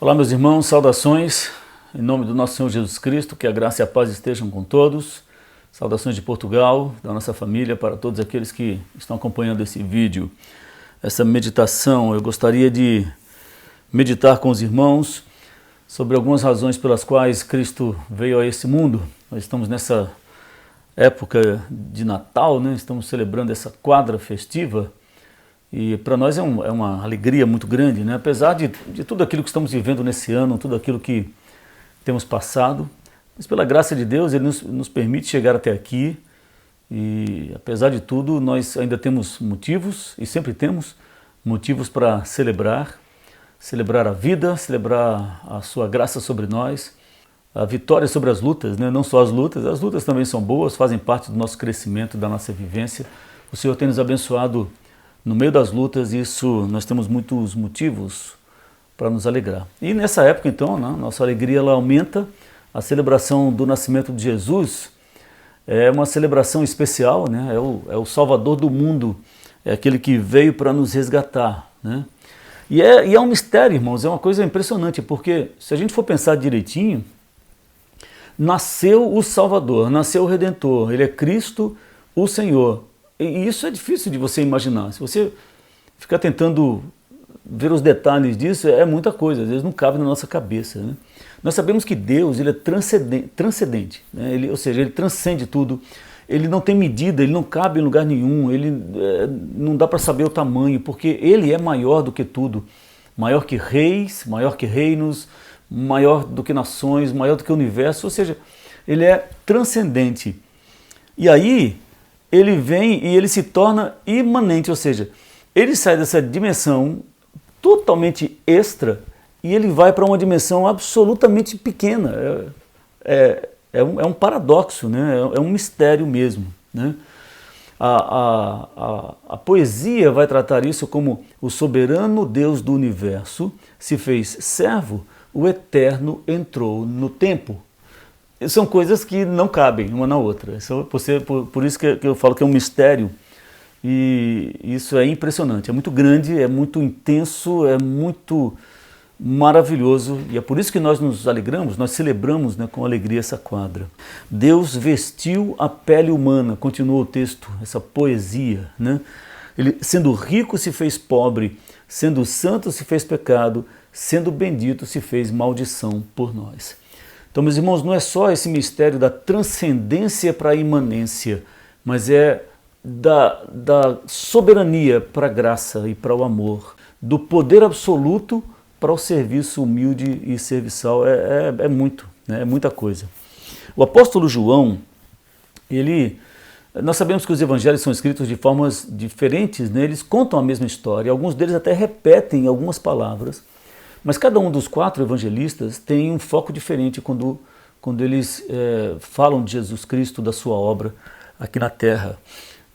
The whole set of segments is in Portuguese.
Olá, meus irmãos, saudações em nome do nosso Senhor Jesus Cristo, que a graça e a paz estejam com todos. Saudações de Portugal, da nossa família, para todos aqueles que estão acompanhando esse vídeo. Essa meditação, eu gostaria de meditar com os irmãos sobre algumas razões pelas quais Cristo veio a esse mundo. Nós estamos nessa época de Natal, né? Estamos celebrando essa quadra festiva. E para nós é uma alegria muito grande, né? Apesar de tudo aquilo que estamos vivendo nesse ano, tudo aquilo que temos passado, mas pela graça de Deus Ele nos permite chegar até aqui e apesar de tudo nós ainda temos motivos, e sempre temos motivos para celebrar a vida, celebrar a sua graça sobre nós, a vitória sobre as lutas, né? Não só as lutas também são boas, fazem parte do nosso crescimento, da nossa vivência. O Senhor tem nos abençoado no meio das lutas, isso nós temos muitos motivos para nos alegrar. E nessa época, então, né, nossa alegria ela aumenta. A celebração do nascimento de Jesus é uma celebração especial, né? É o Salvador do mundo, é aquele que veio para nos resgatar, né? E é um mistério, irmãos, é uma coisa impressionante, porque se a gente for pensar direitinho, nasceu o Salvador, nasceu o Redentor, Ele é Cristo, o Senhor. E isso é difícil de você imaginar. Se você ficar tentando ver os detalhes disso, é muita coisa, às vezes não cabe na nossa cabeça, né? Nós sabemos que Deus ele é transcendente, né? Ou seja, Ele transcende tudo, Ele não tem medida, Ele não cabe em lugar nenhum, não dá para saber o tamanho, porque Ele é maior do que tudo, maior que reis, maior que reinos, maior do que nações, maior do que o universo, ou seja, Ele é transcendente. E aí Ele vem e Ele se torna imanente, ou seja, Ele sai dessa dimensão totalmente extra e Ele vai para uma dimensão absolutamente pequena. É um paradoxo, né? É um mistério mesmo, né? A poesia vai tratar isso como o soberano Deus do universo se fez servo, o eterno entrou no tempo. São coisas que não cabem uma na outra. Por isso que eu falo que é um mistério. E isso é impressionante, é muito grande, é muito intenso, é muito maravilhoso. E é por isso que nós nos alegramos, nós celebramos, né, com alegria essa quadra. Deus vestiu a pele humana, continua o texto, essa poesia, né? Ele, sendo rico, se fez pobre, sendo santo, se fez pecado, sendo bendito, se fez maldição por nós. Então, meus irmãos, não é só esse mistério da transcendência para a imanência, mas é da soberania para a graça e para o amor, do poder absoluto para o serviço humilde e serviçal. É muito, né? É muita coisa. O apóstolo João, nós sabemos que os evangelhos são escritos de formas diferentes, né? Eles contam a mesma história, alguns deles até repetem algumas palavras, mas cada um dos 4 evangelistas tem um foco diferente quando eles falam de Jesus Cristo, da sua obra aqui na terra.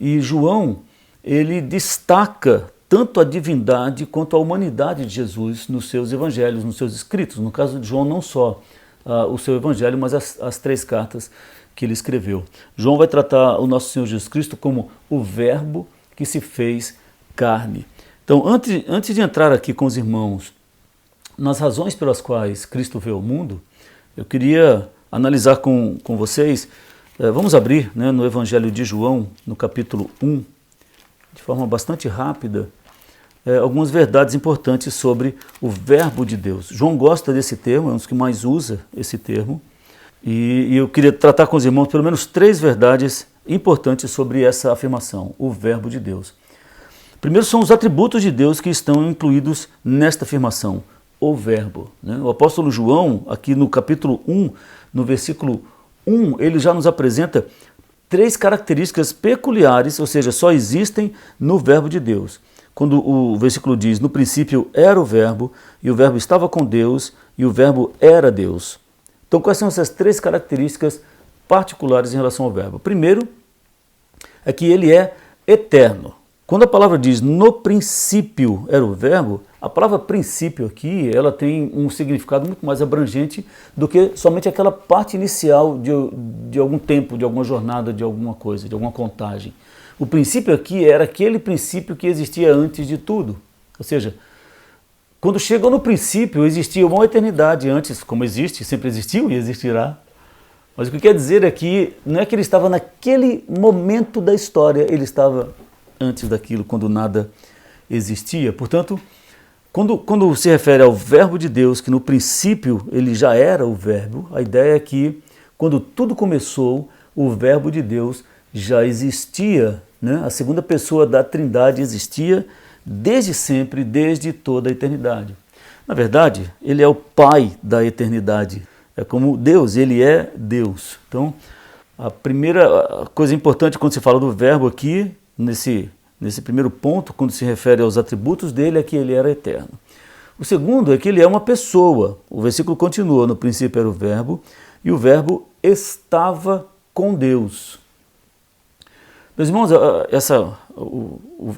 E João, ele destaca tanto a divindade quanto a humanidade de Jesus nos seus evangelhos, nos seus escritos. No caso de João, não só o seu evangelho, mas as 3 cartas que ele escreveu. João vai tratar o nosso Senhor Jesus Cristo como o Verbo que se fez carne. Então, antes de entrar aqui com os irmãos nas razões pelas quais Cristo veio ao mundo, eu queria analisar com vocês, vamos abrir, né, no Evangelho de João, no capítulo 1, de forma bastante rápida, algumas verdades importantes sobre o Verbo de Deus. João gosta desse termo, é um dos que mais usa esse termo, e eu queria tratar com os irmãos pelo menos 3 verdades importantes sobre essa afirmação, o Verbo de Deus. Primeiro são os atributos de Deus que estão incluídos nesta afirmação, o Verbo, né? O apóstolo João, aqui no capítulo 1, no versículo 1, ele já nos apresenta 3 características peculiares, ou seja, só existem no Verbo de Deus. Quando o versículo diz, no princípio era o Verbo, e o Verbo estava com Deus, e o Verbo era Deus. Então, quais são essas 3 características particulares em relação ao Verbo? Primeiro, é que ele é eterno. Quando a palavra diz, no princípio era o Verbo, a palavra princípio aqui, ela tem um significado muito mais abrangente do que somente aquela parte inicial de algum tempo, de alguma jornada, de alguma coisa, de alguma contagem. O princípio aqui era aquele princípio que existia antes de tudo. Ou seja, Quando chegou no princípio, existia uma eternidade antes, como existe, sempre existiu e existirá. Mas o que quer dizer é que não é que ele estava naquele momento da história, ele estava antes daquilo, quando nada existia. Portanto, quando se refere ao verbo de Deus, que no princípio ele já era o verbo, a ideia é que quando tudo começou, o verbo de Deus já existia, né? A segunda pessoa da Trindade existia desde sempre, desde toda a eternidade. Na verdade, ele é o Pai da eternidade. É como Deus, ele é Deus. Então, a primeira coisa importante quando se fala do verbo aqui, nesse primeiro ponto, quando se refere aos atributos dele, é que ele era eterno. O segundo é que ele é uma pessoa. O versículo continua, no princípio era o verbo, e o verbo estava com Deus. Meus irmãos,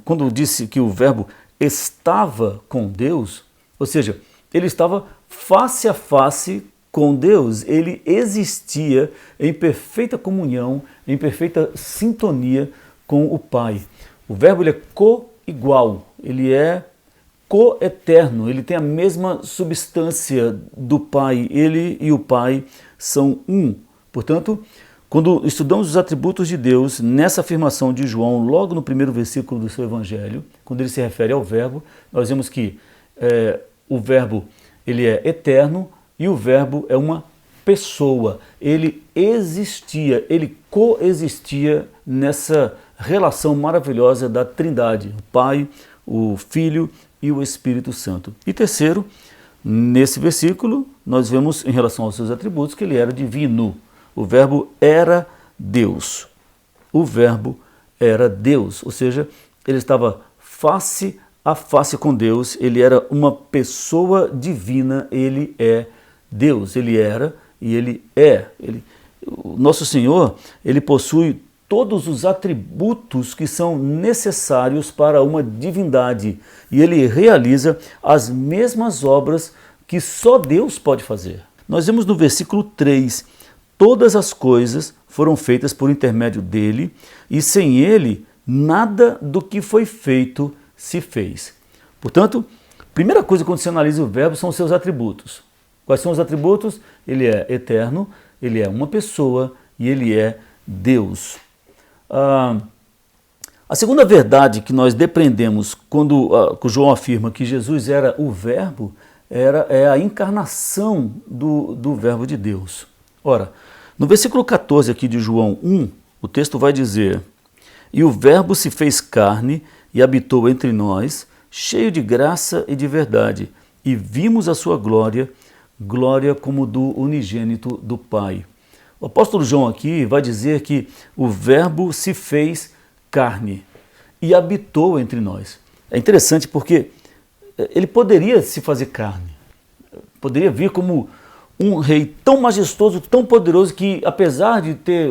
quando disse que o verbo estava com Deus, ou seja, ele estava face a face com Deus, ele existia em perfeita comunhão, em perfeita sintonia com o Pai. O verbo ele é co-igual, ele é co-eterno, ele tem a mesma substância do Pai, ele e o Pai são um. Portanto, quando estudamos os atributos de Deus, nessa afirmação de João, logo no primeiro versículo do seu Evangelho, quando ele se refere ao verbo, nós vemos que o verbo ele é eterno e o verbo é uma pessoa. Ele existia, ele coexistia nessa relação maravilhosa da Trindade, o Pai, o Filho e o Espírito Santo. E terceiro, nesse versículo, nós vemos em relação aos seus atributos que ele era divino. O verbo era Deus. O verbo era Deus, ou seja, ele estava face a face com Deus, ele era uma pessoa divina, ele é Deus, ele era e ele é. O nosso Senhor, ele possui todos os atributos que são necessários para uma divindade e ele realiza as mesmas obras que só Deus pode fazer. Nós vemos no versículo 3, todas as coisas foram feitas por intermédio dele e sem ele nada do que foi feito se fez. Portanto, primeira coisa quando você analisa o verbo são os seus atributos. Quais são os atributos? Ele é eterno, ele é uma pessoa e ele é Deus. A segunda verdade que nós depreendemos quando João afirma que Jesus era o verbo é a encarnação do verbo de Deus. Ora, no versículo 14 aqui de João 1, o texto vai dizer: e o verbo se fez carne e habitou entre nós, cheio de graça e de verdade, e vimos a sua glória, glória como do unigênito do Pai. O apóstolo João aqui vai dizer que o verbo se fez carne e habitou entre nós. É interessante porque ele poderia se fazer carne, poderia vir como um rei tão majestoso, tão poderoso que, apesar de ter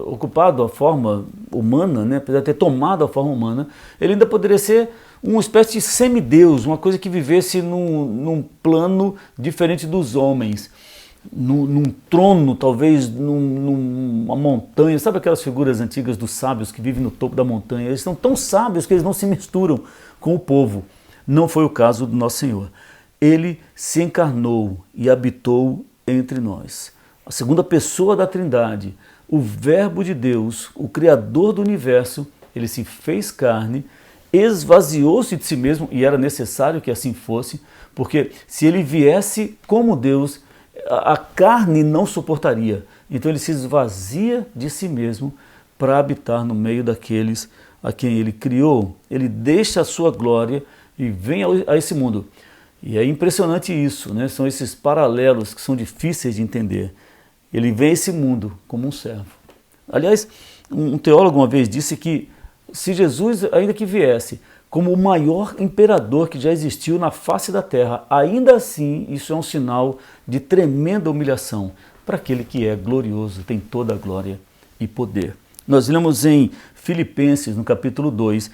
ocupado a forma humana, né, apesar de ter tomado a forma humana, ele ainda poderia ser uma espécie de semideus, uma coisa que vivesse num plano diferente dos homens, num trono, talvez numa montanha. Sabe aquelas figuras antigas dos sábios que vivem no topo da montanha? Eles são tão sábios que eles não se misturam com o povo. Não foi o caso do nosso Senhor. Ele se encarnou e habitou entre nós. A segunda pessoa da Trindade, o Verbo de Deus, o Criador do universo, ele se fez carne, esvaziou-se de si mesmo, e era necessário que assim fosse, porque se ele viesse como Deus, a carne não suportaria. Então ele se esvazia de si mesmo para habitar no meio daqueles a quem ele criou. Ele deixa a sua glória e vem a esse mundo. E é impressionante isso, né? São esses paralelos que são difíceis de entender. Ele vem a esse mundo como um servo. Aliás, um teólogo uma vez disse que se Jesus, ainda que viesse como o maior imperador que já existiu na face da terra, ainda assim isso é um sinal de tremenda humilhação para aquele que é glorioso, tem toda a glória e poder. Nós lemos em Filipenses, no capítulo 2,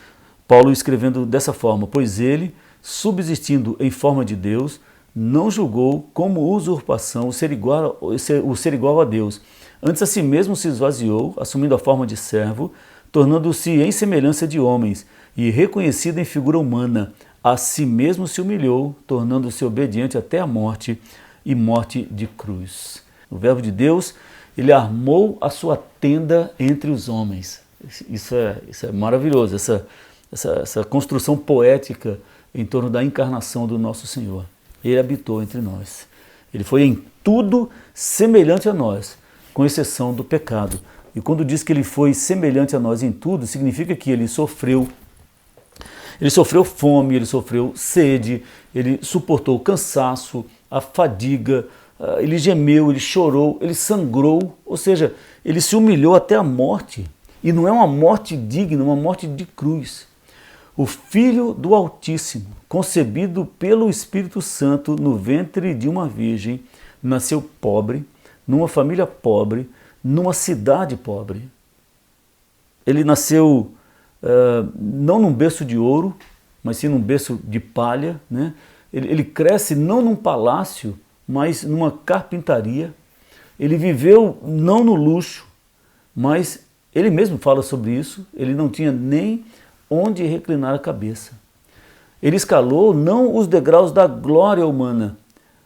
Paulo escrevendo dessa forma: pois ele, subsistindo em forma de Deus, não julgou como usurpação o ser igual a Deus. Antes a si mesmo se esvaziou, assumindo a forma de servo, tornando-se em semelhança de homens, e reconhecido em figura humana, a si mesmo se humilhou, tornando-se obediente até a morte e morte de cruz. O Verbo de Deus, ele armou a sua tenda entre os homens. Isso é maravilhoso, essa construção poética em torno da encarnação do nosso Senhor. Ele habitou entre nós. Ele foi em tudo semelhante a nós, com exceção do pecado. E quando diz que ele foi semelhante a nós em tudo, significa que ele sofreu fome, ele sofreu sede, ele suportou o cansaço, a fadiga, ele gemeu, ele chorou, ele sangrou, ou seja, ele se humilhou até a morte. E não é uma morte digna, uma morte de cruz. O Filho do Altíssimo, concebido pelo Espírito Santo no ventre de uma virgem, nasceu pobre, numa família pobre, numa cidade pobre. Ele nasceu não num berço de ouro, mas sim num berço de palha, né? Ele cresce não num palácio, mas numa carpintaria. Ele viveu não no luxo, mas ele mesmo fala sobre isso, ele não tinha nem onde reclinar a cabeça. Ele escalou não os degraus da glória humana,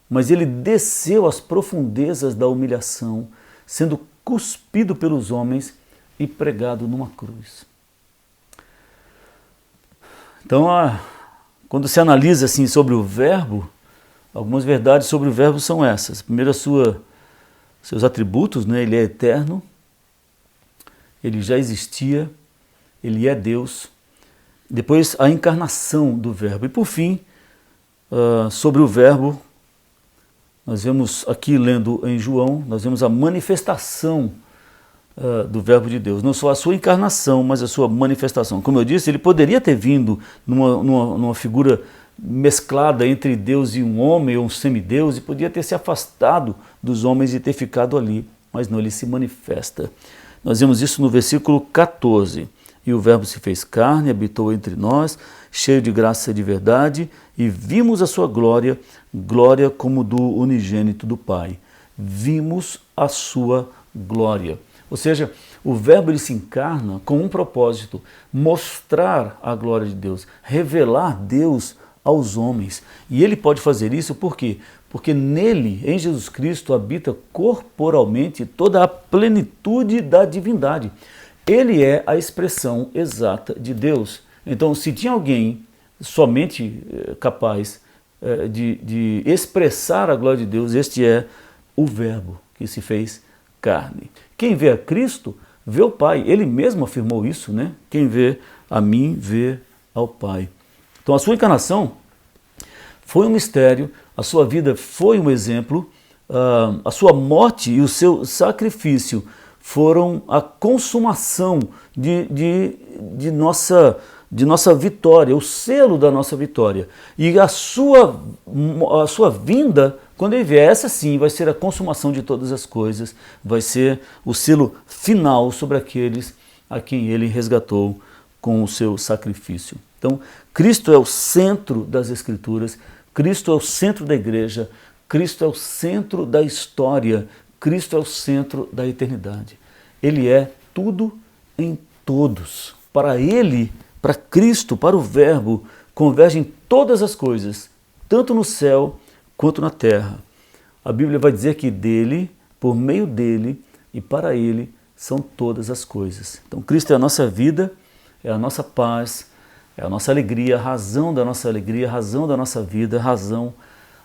mas ele desceu às profundezas da humilhação, sendo cuspido pelos homens e pregado numa cruz. Então, quando se analisa assim sobre o Verbo, algumas verdades sobre o Verbo são essas. Primeiro, seus atributos, né? Ele é eterno, ele já existia, ele é Deus. Depois, a encarnação do Verbo. E por fim, sobre o Verbo, nós vemos aqui lendo em João, nós vemos a manifestação do Verbo de Deus. Não só a sua encarnação, mas a sua manifestação. Como eu disse, ele poderia ter vindo numa figura mesclada entre Deus e um homem, ou um semideus, e podia ter se afastado dos homens e ter ficado ali. Mas não, ele se manifesta. Nós vemos isso no versículo 14. E o Verbo se fez carne, habitou entre nós, cheio de graça e de verdade, e vimos a sua glória, glória como do unigênito do Pai. Vimos a sua glória. Ou seja, o Verbo ele se encarna com um propósito, mostrar a glória de Deus, revelar Deus aos homens. E ele pode fazer isso por quê? Porque nele, em Jesus Cristo, habita corporalmente toda a plenitude da divindade. Ele é a expressão exata de Deus. Então, se tinha alguém somente capaz de expressar a glória de Deus, este é o Verbo que se fez carne. Quem vê a Cristo, vê o Pai. Ele mesmo afirmou isso, né? Quem vê a mim, vê ao Pai. Então, a sua encarnação foi um mistério, a sua vida foi um exemplo, a sua morte e o seu sacrifício foram a consumação de nossa vitória, o selo da nossa vitória. E a sua vinda, quando ele vier, essa sim vai ser a consumação de todas as coisas, vai ser o selo final sobre aqueles a quem ele resgatou com o seu sacrifício. Então, Cristo é o centro das Escrituras, Cristo é o centro da igreja, Cristo é o centro da história, Cristo é o centro da eternidade. Ele é tudo em todos. Para Ele, para Cristo, para o Verbo, convergem todas as coisas, tanto no céu quanto na terra. A Bíblia vai dizer que dele, por meio dele e para Ele são todas as coisas. Então Cristo é a nossa vida, é a nossa paz, é a nossa alegria, a razão da nossa alegria, a razão da nossa vida, a razão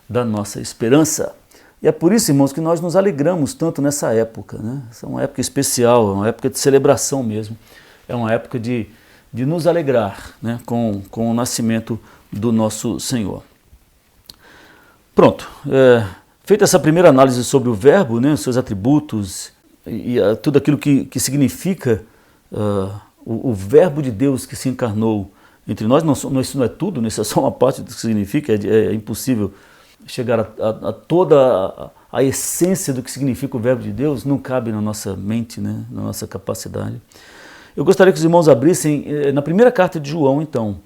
da nossa esperança. E é por isso, irmãos, que nós nos alegramos tanto nessa época, né? Essa é uma época especial, é uma época de celebração mesmo, é uma época de nos alegrar, né? com o nascimento do nosso Senhor. Pronto, feita essa primeira análise sobre o Verbo, né? Os seus atributos e tudo aquilo que significa o Verbo de Deus que se encarnou entre nós, isso não é tudo, isso é só uma parte do que significa, é impossível chegar a toda a essência do que significa o Verbo de Deus, não cabe na nossa mente, né, na nossa capacidade. Eu gostaria que os irmãos abrissem na primeira carta de João, então.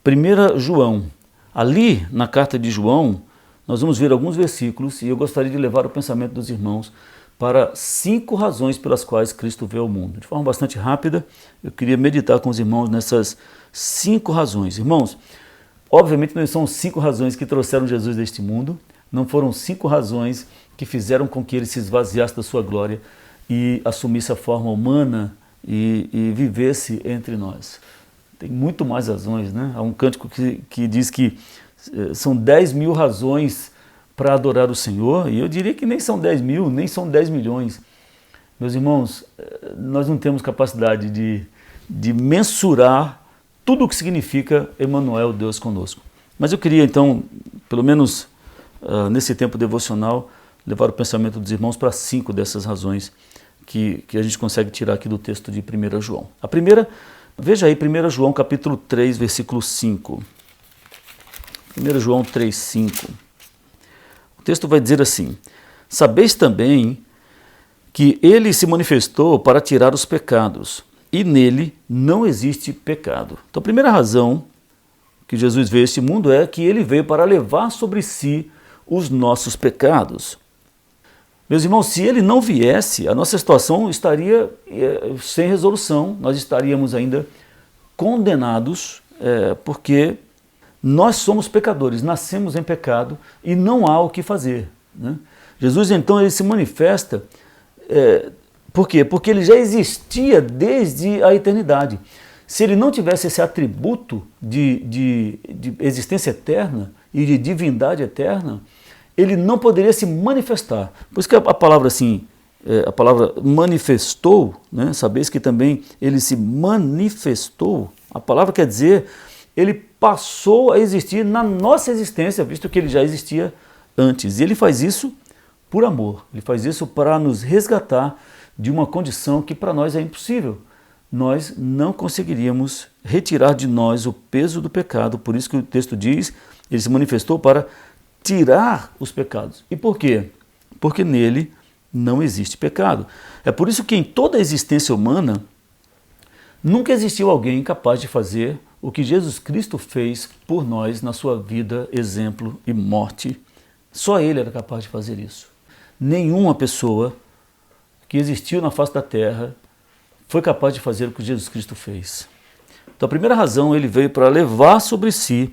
1 João. Ali, na carta de João, nós vamos ver alguns versículos e eu gostaria de levar o pensamento dos irmãos para 5 razões pelas quais Cristo veio ao mundo. De forma bastante rápida, eu queria meditar com os irmãos nessas 5 razões. Irmãos, Obviamente não são 5 razões que trouxeram Jesus deste mundo, não foram 5 razões que fizeram com que ele se esvaziasse da sua glória e assumisse a forma humana e vivesse entre nós. Tem muito mais razões, né? Há um cântico que diz que são 10.000 razões para adorar o Senhor, e eu diria que nem são 10.000, nem são 10 milhões. Meus irmãos, nós não temos capacidade de mensurar tudo o que significa Emmanuel, Deus conosco. Mas eu queria então, pelo menos nesse tempo devocional, levar o pensamento dos irmãos para 5 dessas razões que a gente consegue tirar aqui do texto de 1 João. A primeira, veja aí 1 João capítulo 3, versículo 5. 1 João 3, 5. O texto vai dizer assim: sabeis também que ele se manifestou para tirar os pecados, e nele não existe pecado. Então a primeira razão que Jesus veio a este mundo é que ele veio para levar sobre si os nossos pecados. Meus irmãos, se ele não viesse, a nossa situação estaria sem resolução, nós estaríamos ainda condenados, porque nós somos pecadores, nascemos em pecado e não há o que fazer, né? Jesus então ele se manifesta, por quê? Porque ele já existia desde a eternidade. Se ele não tivesse esse atributo de existência eterna e de divindade eterna, ele não poderia se manifestar. Por isso que a palavra assim, a palavra manifestou, né? Sabeis que também ele se manifestou. A palavra quer dizer, ele passou a existir na nossa existência, visto que ele já existia antes. E ele faz isso por amor, ele faz isso para nos resgatar de uma condição que para nós é impossível. Nós não conseguiríamos retirar de nós o peso do pecado, por isso que o texto diz, ele se manifestou para tirar os pecados. E por quê? Porque nele não existe pecado. É por isso que em toda a existência humana, nunca existiu alguém capaz de fazer o que Jesus Cristo fez por nós na sua vida, exemplo e morte. Só ele era capaz de fazer isso. Nenhuma pessoa que existiu na face da terra foi capaz de fazer o que Jesus Cristo fez. Então a primeira razão, ele veio para levar sobre si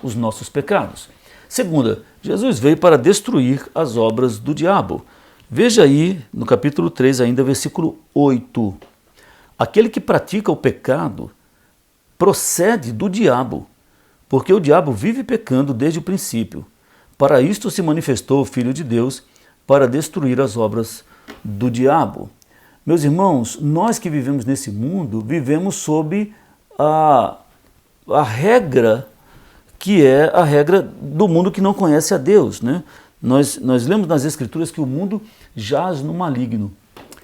os nossos pecados. Segunda, Jesus veio para destruir as obras do diabo. Veja aí no capítulo 3 ainda, versículo 8. Aquele que pratica o pecado procede do diabo, porque o diabo vive pecando desde o princípio. Para isto se manifestou o Filho de Deus, para destruir as obras do diabo. Meus irmãos, nós que vivemos nesse mundo, vivemos sob a regra que é a regra do mundo que não conhece a Deus, né? Nós lemos nas Escrituras que o mundo jaz no maligno.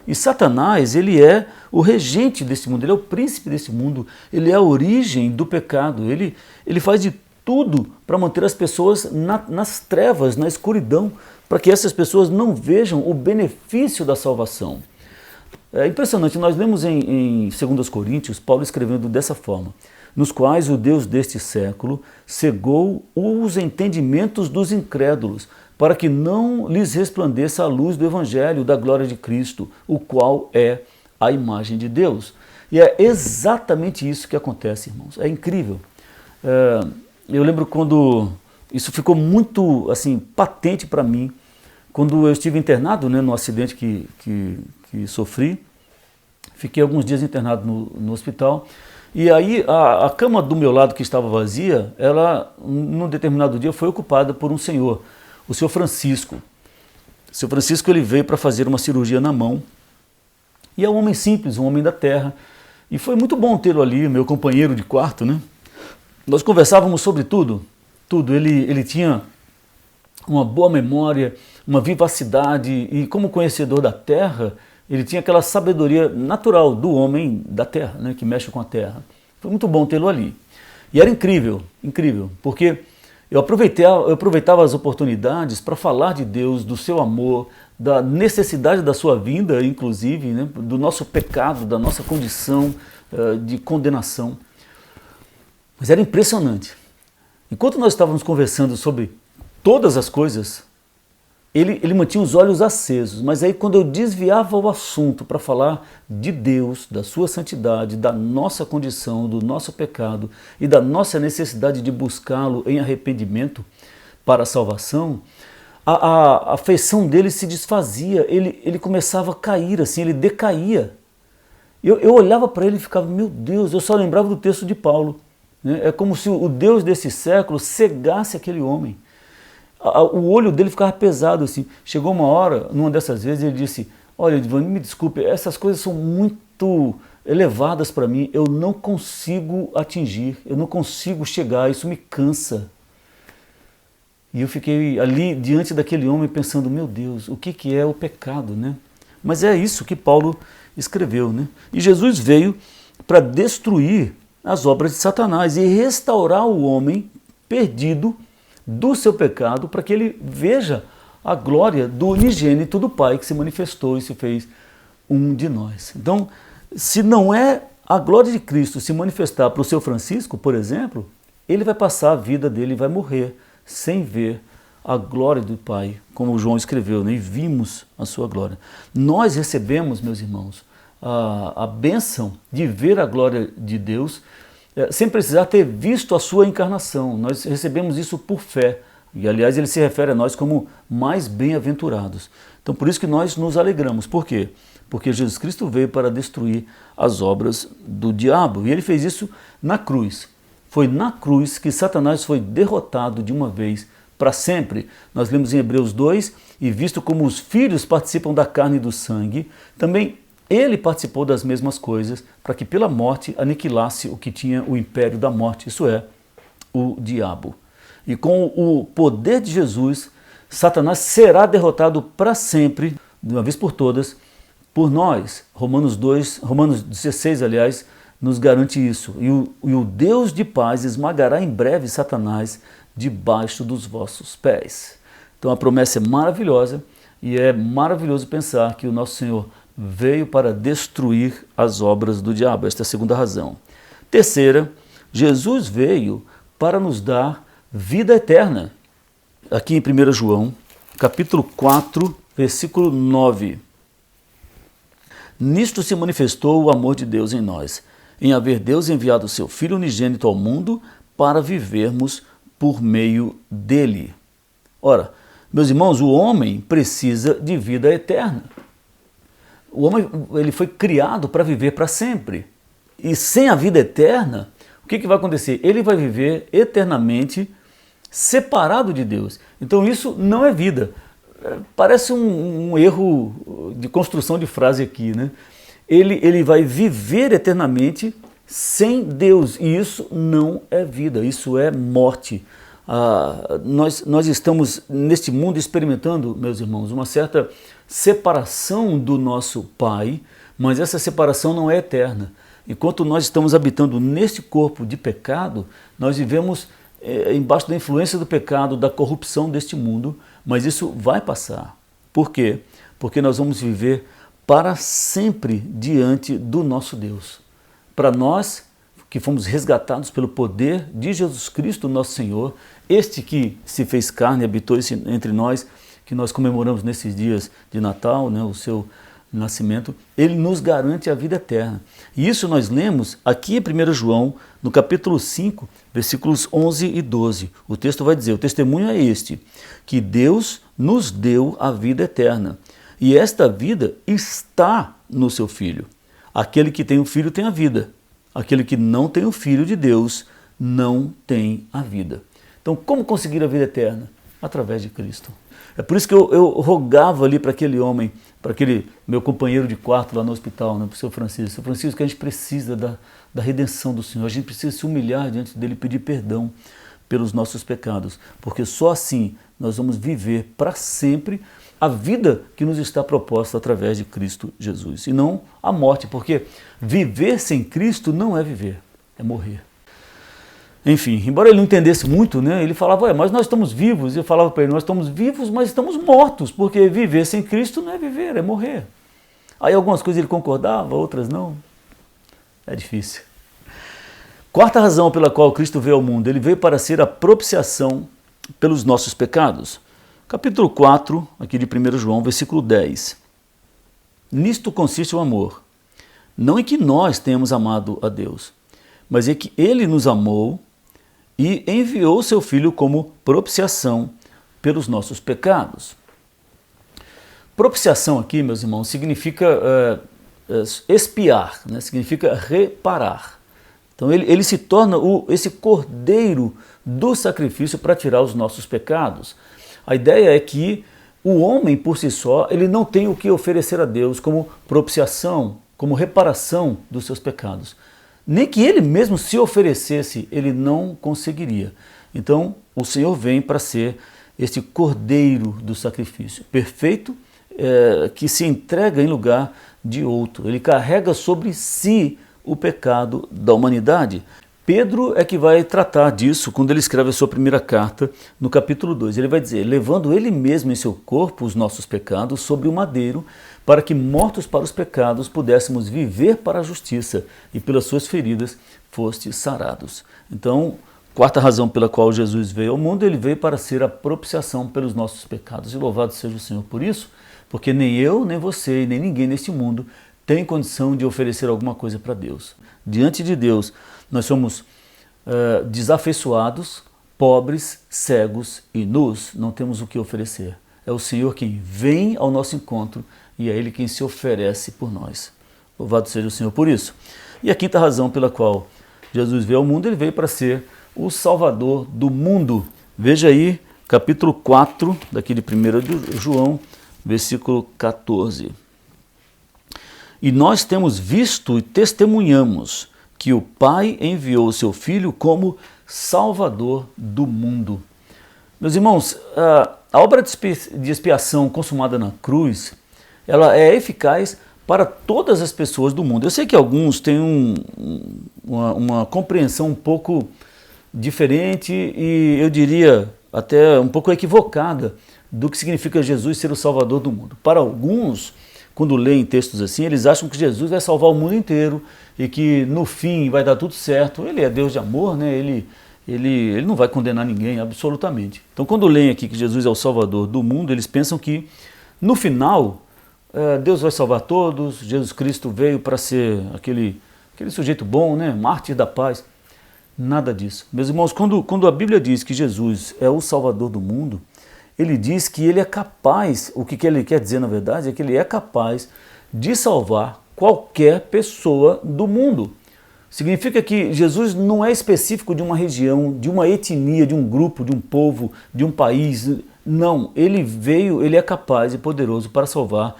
E Satanás, ele é o regente desse mundo, ele é o príncipe desse mundo, ele é a origem do pecado, ele faz de tudo para manter as pessoas nas trevas, na escuridão, para que essas pessoas não vejam o benefício da salvação. É impressionante, nós lemos em 2 Coríntios, Paulo escrevendo dessa forma: nos quais o Deus deste século cegou os entendimentos dos incrédulos, para que não lhes resplandeça a luz do Evangelho da glória de Cristo, o qual é a imagem de Deus. E é exatamente isso que acontece, irmãos. É incrível. Eu lembro quando isso ficou muito assim patente para mim, quando eu estive internado, né, no acidente que sofri. Fiquei alguns dias internado no hospital. E aí a cama do meu lado que estava vazia, ela, num determinado dia, foi ocupada por um senhor, o senhor Francisco. O senhor Francisco, ele veio para fazer uma cirurgia na mão. E é um homem simples, um homem da terra. E foi muito bom tê-lo ali, meu companheiro de quarto, né? Nós conversávamos sobre tudo. Ele tinha uma boa memória, uma vivacidade, e como conhecedor da terra, ele tinha aquela sabedoria natural do homem da terra, né, que mexe com a terra. Foi muito bom tê-lo ali. E era incrível, porque eu aproveitava as oportunidades para falar de Deus, do seu amor, da necessidade da sua vinda, inclusive, né, do nosso pecado, da nossa condição de condenação. Mas era impressionante. Enquanto nós estávamos conversando sobre todas as coisas, ele mantinha os olhos acesos, mas aí quando eu desviava o assunto para falar de Deus, da sua santidade, da nossa condição, do nosso pecado e da nossa necessidade de buscá-lo em arrependimento para a salvação, a afeição dele se desfazia, ele começava a cair, assim, ele decaía. Eu olhava para ele e ficava, meu Deus, eu só lembrava do texto de Paulo, né? É como se o Deus desse século cegasse aquele homem. O olho dele ficava pesado assim. Chegou uma hora, numa dessas vezes, ele disse, olha, Edivane, me desculpe, essas coisas são muito elevadas para mim, eu não consigo atingir, eu não consigo chegar, isso me cansa. E eu fiquei ali diante daquele homem pensando, meu Deus, o que é o pecado, né? Mas é isso que Paulo escreveu, né? E Jesus veio para destruir as obras de Satanás e restaurar o homem perdido do seu pecado, para que ele veja a glória do unigênito do Pai que se manifestou e se fez um de nós. Então, se não é a glória de Cristo se manifestar para o seu Francisco, por exemplo, ele vai passar a vida dele e vai morrer sem ver a glória do Pai, como João escreveu, né? E vimos a sua glória. Nós recebemos, meus irmãos, a bênção de ver a glória de Deus sem precisar ter visto a sua encarnação. Nós recebemos isso por fé. E, aliás, ele se refere a nós como mais bem-aventurados. Então, por isso que nós nos alegramos. Por quê? Porque Jesus Cristo veio para destruir as obras do diabo. E ele fez isso na cruz. Foi na cruz que Satanás foi derrotado de uma vez para sempre. Nós lemos em Hebreus 2, e visto como os filhos participam da carne e do sangue, também ele participou das mesmas coisas, para que pela morte aniquilasse o que tinha o império da morte, isso é, o diabo. E com o poder de Jesus, Satanás será derrotado para sempre, de uma vez por todas, por nós. Romanos 16, aliás, nos garante isso. E o Deus de paz esmagará em breve Satanás debaixo dos vossos pés. Então a promessa é maravilhosa, e é maravilhoso pensar que o nosso Senhor veio para destruir as obras do diabo. Esta é a segunda razão. Terceira, Jesus veio para nos dar vida eterna. Aqui em 1 João, capítulo 4, versículo 9. Nisto se manifestou o amor de Deus em nós, em haver Deus enviado o seu Filho unigênito ao mundo para vivermos por meio dele. Ora, meus irmãos, o homem precisa de vida eterna. O homem ele foi criado para viver para sempre. E sem a vida eterna, o que vai acontecer? Ele vai viver eternamente separado de Deus. Então isso não é vida. Parece um erro de construção de frase aqui, né? Ele vai viver eternamente sem Deus. E isso não é vida, isso é morte. Nós estamos neste mundo experimentando, meus irmãos, uma certa separação do nosso Pai, mas essa separação não é eterna. Enquanto nós estamos habitando neste corpo de pecado, nós vivemos embaixo da influência do pecado, da corrupção deste mundo, mas isso vai passar. Por quê? Porque nós vamos viver para sempre diante do nosso Deus. Para nós, que fomos resgatados pelo poder de Jesus Cristo, nosso Senhor, este que se fez carne e habitou entre nós, que nós comemoramos nesses dias de Natal, né, o seu nascimento, ele nos garante a vida eterna. E isso nós lemos aqui em 1 João, no capítulo 5, versículos 11 e 12. O texto vai dizer, o testemunho é este, que Deus nos deu a vida eterna, e esta vida está no seu Filho. Aquele que tem o Filho tem a vida. Aquele que não tem o Filho de Deus não tem a vida. Então, como conseguir a vida eterna? Através de Cristo. É por isso que eu rogava ali para aquele homem, para aquele meu companheiro de quarto lá no hospital, né, para o seu Francisco. Seu Francisco, que a gente precisa da redenção do Senhor. A gente precisa se humilhar diante dele e pedir perdão pelos nossos pecados. Porque só assim nós vamos viver para sempre a vida que nos está proposta através de Cristo Jesus. E não a morte, porque viver sem Cristo não é viver, é morrer. Enfim, embora ele não entendesse muito, né, ele falava, mas nós estamos vivos. E eu falava para ele, nós estamos vivos, mas estamos mortos, porque viver sem Cristo não é viver, é morrer. Aí algumas coisas ele concordava, outras não. É difícil. Quarta razão pela qual Cristo veio ao mundo, ele veio para ser a propiciação pelos nossos pecados. Capítulo 4, aqui de 1 João, versículo 10. Nisto consiste o amor, não em que nós tenhamos amado a Deus, mas em que Ele nos amou e enviou seu Filho como propiciação pelos nossos pecados. Propiciação aqui, meus irmãos, significa expiar, né? Significa reparar. Então ele se torna esse cordeiro do sacrifício para tirar os nossos pecados. A ideia é que o homem por si só, ele não tem o que oferecer a Deus como propiciação, como reparação dos seus pecados. Nem que ele mesmo se oferecesse, ele não conseguiria. Então o Senhor vem para ser este cordeiro do sacrifício, perfeito, que se entrega em lugar de outro. Ele carrega sobre si o pecado da humanidade. Pedro é que vai tratar disso quando ele escreve a sua primeira carta, no capítulo 2. Ele vai dizer, levando ele mesmo em seu corpo os nossos pecados sobre o madeiro, para que, mortos para os pecados, pudéssemos viver para a justiça, e pelas suas feridas fostes sarados. Então, quarta razão pela qual Jesus veio ao mundo, ele veio para ser a propiciação pelos nossos pecados. E louvado seja o Senhor por isso, porque nem eu, nem você, nem ninguém neste mundo tem condição de oferecer alguma coisa para Deus. Diante de Deus, nós somos desafeiçoados, pobres, cegos e nus, não temos o que oferecer. É o Senhor quem vem ao nosso encontro e é Ele quem se oferece por nós. Louvado seja o Senhor por isso. E a quinta razão pela qual Jesus veio ao mundo, ele veio para ser o Salvador do mundo. Veja aí, capítulo 4, daqui de 1 João, versículo 14. E nós temos visto e testemunhamos que o Pai enviou o seu Filho como Salvador do mundo. Meus irmãos, a obra de expiação consumada na cruz, ela é eficaz para todas as pessoas do mundo. Eu sei que alguns têm uma compreensão um pouco diferente e eu diria até um pouco equivocada do que significa Jesus ser o Salvador do mundo. Para alguns, quando leem textos assim, eles acham que Jesus vai salvar o mundo inteiro e que no fim vai dar tudo certo. Ele é Deus de amor, né? Ele não vai condenar ninguém, absolutamente. Então, quando leem aqui que Jesus é o Salvador do mundo, eles pensam que no final Deus vai salvar todos, Jesus Cristo veio para ser aquele sujeito bom, né? Mártir da paz. Nada disso. Meus irmãos, quando a Bíblia diz que Jesus é o Salvador do mundo, ele diz que ele é capaz, o que ele quer dizer na verdade é que ele é capaz de salvar qualquer pessoa do mundo. Significa que Jesus não é específico de uma região, de uma etnia, de um grupo, de um povo, de um país. Não, ele é capaz e poderoso para salvar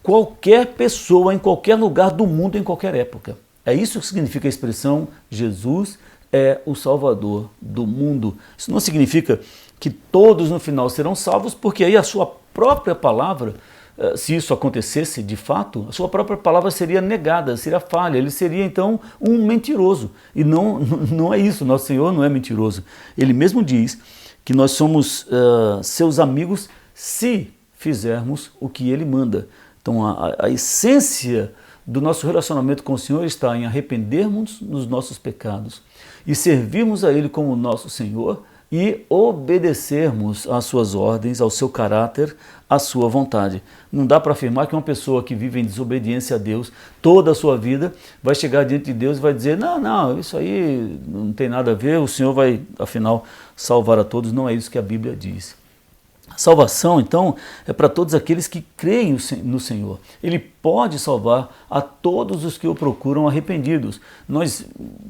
qualquer pessoa em qualquer lugar do mundo, em qualquer época. É isso que significa a expressão Jesus é o Salvador do mundo. Isso não significa que todos no final serão salvos, porque aí a sua própria palavra, se isso acontecesse de fato, a sua própria palavra seria negada, seria falha, ele seria então um mentiroso. E não é isso, nosso Senhor não é mentiroso. Ele mesmo diz que nós somos seus amigos se fizermos o que ele manda. Então a essência do nosso relacionamento com o Senhor está em arrependermos dos nossos pecados e servirmos a Ele como nosso Senhor e obedecermos às suas ordens, ao seu caráter, à sua vontade. Não dá para afirmar que uma pessoa que vive em desobediência a Deus toda a sua vida vai chegar diante de Deus e vai dizer não, isso aí não tem nada a ver, o Senhor vai, afinal, salvar a todos. Não é isso que a Bíblia diz. A salvação, então, é para todos aqueles que creem no Senhor. Ele pode salvar a todos os que o procuram arrependidos. Nós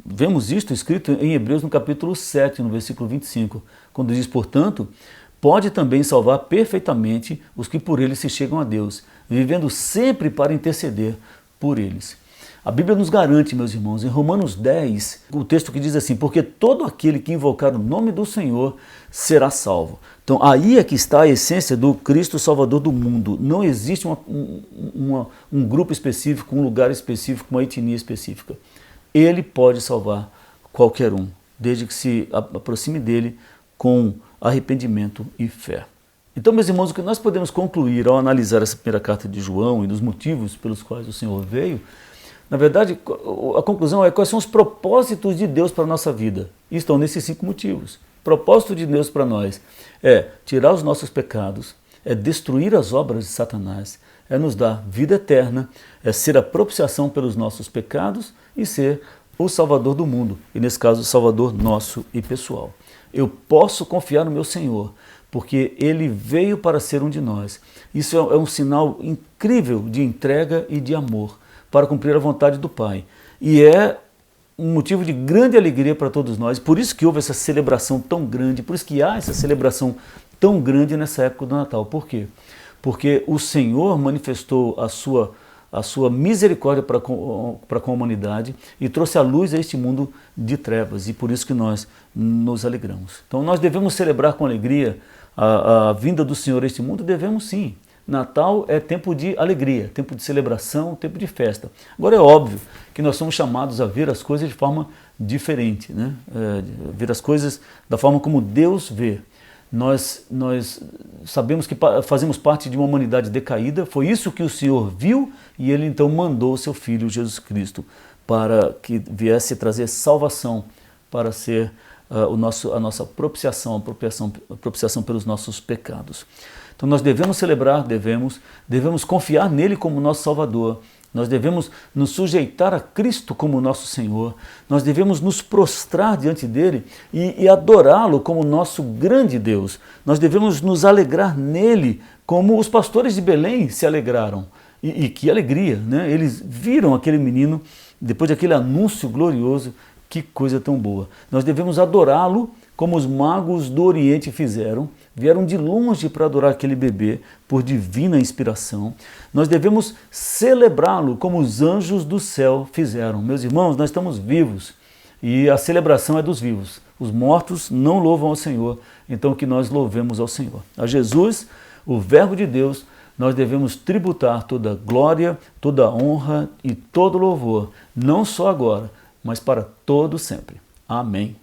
vemos isto escrito em Hebreus no capítulo 7, no versículo 25, quando diz, portanto, pode também salvar perfeitamente os que por ele se chegam a Deus, vivendo sempre para interceder por eles. A Bíblia nos garante, meus irmãos, em Romanos 10, o texto que diz assim, porque todo aquele que invocar o nome do Senhor será salvo. Então aí é que está a essência do Cristo Salvador do mundo. Não existe um grupo específico, um lugar específico, uma etnia específica. Ele pode salvar qualquer um, desde que se aproxime dele com arrependimento e fé. Então, meus irmãos, o que nós podemos concluir ao analisar essa primeira carta de João e dos motivos pelos quais o Senhor veio, na verdade, a conclusão é quais são os propósitos de Deus para a nossa vida. E estão nesses 5 motivos. propósito de Deus para nós é tirar os nossos pecados, é destruir as obras de Satanás, é nos dar vida eterna, é ser a propiciação pelos nossos pecados e ser o Salvador do mundo, e nesse caso o Salvador nosso e pessoal. Eu posso confiar no meu Senhor, porque Ele veio para ser um de nós. Isso é um sinal incrível de entrega e de amor para cumprir a vontade do Pai. E é um motivo de grande alegria para todos nós, por isso que houve essa celebração tão grande, por isso que há essa celebração tão grande nessa época do Natal. Por quê? Porque o Senhor manifestou a sua misericórdia para com a humanidade e trouxe a luz a este mundo de trevas, e por isso que nós nos alegramos. Então nós devemos celebrar com alegria a vinda do Senhor a este mundo? Devemos sim. Natal é tempo de alegria, tempo de celebração, tempo de festa. Agora é óbvio que nós somos chamados a ver as coisas de forma diferente, né? Ver as coisas da forma como Deus vê. Nós sabemos que fazemos parte de uma humanidade decaída, foi isso que o Senhor viu e Ele então mandou o seu Filho Jesus Cristo para que viesse trazer salvação, para ser a nossa propiciação, a propiciação pelos nossos pecados. Então nós devemos celebrar, devemos confiar nele como nosso Salvador, nós devemos nos sujeitar a Cristo como nosso Senhor, nós devemos nos prostrar diante dele e adorá-lo como nosso grande Deus, nós devemos nos alegrar nele como os pastores de Belém se alegraram. E que alegria, né? Eles viram aquele menino, depois daquele anúncio glorioso, que coisa tão boa. Nós devemos adorá-lo como os magos do Oriente fizeram, vieram de longe para adorar aquele bebê por divina inspiração. Nós devemos celebrá-lo como os anjos do céu fizeram. Meus irmãos, nós estamos vivos e a celebração é dos vivos. Os mortos não louvam ao Senhor, então que nós louvemos ao Senhor. A Jesus, o Verbo de Deus, nós devemos tributar toda glória, toda honra e todo louvor, não só agora, mas para todo sempre. Amém.